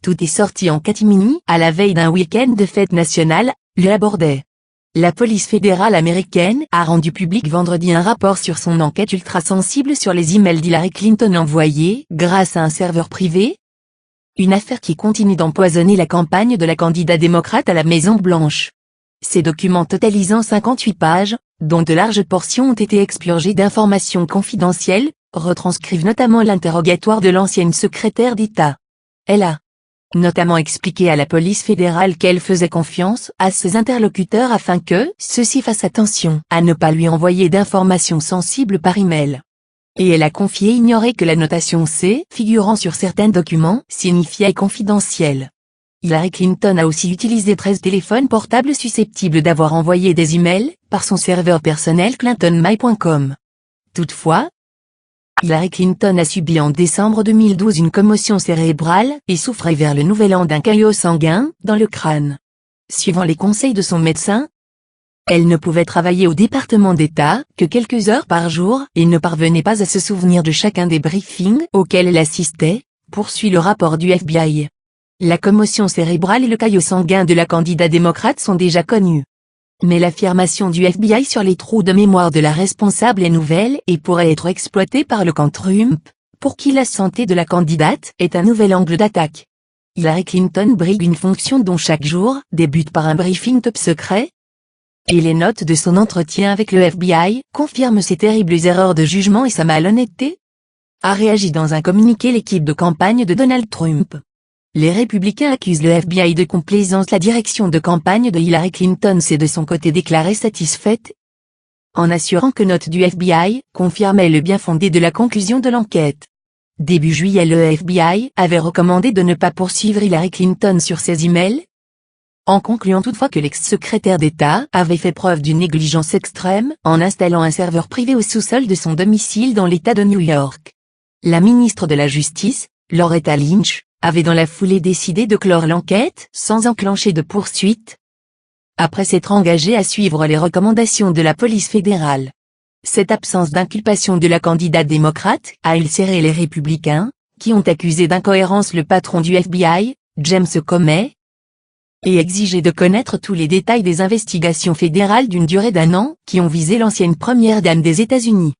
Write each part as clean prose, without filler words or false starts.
Tout est sorti en catimini à la veille d'un week-end de fête nationale, le abordait. La police fédérale américaine a rendu public vendredi un rapport sur son enquête ultra sensible sur les emails d'Hillary Clinton envoyés grâce à un serveur privé. Une affaire qui continue d'empoisonner la campagne de la candidate démocrate à la Maison-Blanche. Ces documents totalisant 58 pages, dont de larges portions ont été expurgées d'informations confidentielles, retranscrivent notamment l'interrogatoire de l'ancienne secrétaire d'État. Elle a notamment expliqué à la police fédérale qu'elle faisait confiance à ses interlocuteurs afin que ceux-ci fassent attention à ne pas lui envoyer d'informations sensibles par email. Et elle a confié ignorer que la notation C figurant sur certains documents signifiait confidentiel. Hillary Clinton a aussi utilisé 13 téléphones portables susceptibles d'avoir envoyé des emails par son serveur personnel clintonmail.com. Toutefois, Hillary Clinton a subi en décembre 2012 une commotion cérébrale et souffrait vers le nouvel an d'un caillot sanguin dans le crâne. Suivant les conseils de son médecin, elle ne pouvait travailler au département d'État que quelques heures par jour et ne parvenait pas à se souvenir de chacun des briefings auxquels elle assistait, poursuit le rapport du FBI. La commotion cérébrale et le caillot sanguin de la candidate démocrate sont déjà connus. Mais l'affirmation du FBI sur les trous de mémoire de la responsable est nouvelle et pourrait être exploitée par le camp Trump, pour qui la santé de la candidate est un nouvel angle d'attaque. Hillary Clinton brigue une fonction dont chaque jour débute par un briefing top secret. Et les notes de son entretien avec le FBI confirment ses terribles erreurs de jugement et sa malhonnêteté. A réagi dans un communiqué l'équipe de campagne de Donald Trump. Les républicains accusent le FBI de complaisance. La direction de campagne de Hillary Clinton s'est de son côté déclarée satisfaite, en assurant que notes du FBI confirmaient le bien fondé de la conclusion de l'enquête. Début juillet, le FBI avait recommandé de ne pas poursuivre Hillary Clinton sur ses emails, en concluant toutefois que l'ex-secrétaire d'État avait fait preuve d'une négligence extrême en installant un serveur privé au sous-sol de son domicile dans l'État de New York. La ministre de la Justice, Loretta Lynch, avait dans la foulée décidé de clore l'enquête sans enclencher de poursuite, après s'être engagée à suivre les recommandations de la police fédérale. Cette absence d'inculpation de la candidate démocrate a ulcéré les républicains, qui ont accusé d'incohérence le patron du FBI, James Comey, et exigé de connaître tous les détails des investigations fédérales d'une durée d'1 an qui ont visé l'ancienne première dame des États-Unis.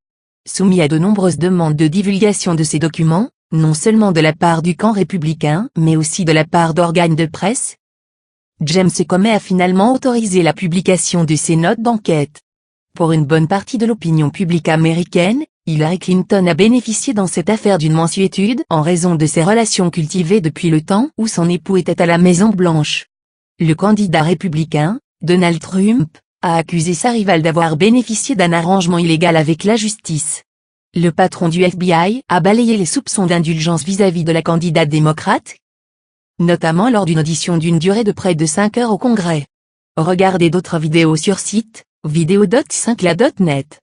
Soumis à de nombreuses demandes de divulgation de ces documents, non seulement de la part du camp républicain mais aussi de la part d'organes de presse, James Comey a finalement autorisé la publication de ces notes d'enquête. Pour une bonne partie de l'opinion publique américaine, Hillary Clinton a bénéficié dans cette affaire d'une mansuétude en raison de ses relations cultivées depuis le temps où son époux était à la Maison-Blanche. Le candidat républicain, Donald Trump, a accusé sa rivale d'avoir bénéficié d'un arrangement illégal avec la justice. Le patron du FBI a balayé les soupçons d'indulgence vis-à-vis de la candidate démocrate, notamment lors d'une audition d'une durée de près de 5 heures au Congrès. Regardez d'autres vidéos sur site, vidéo.5la.net.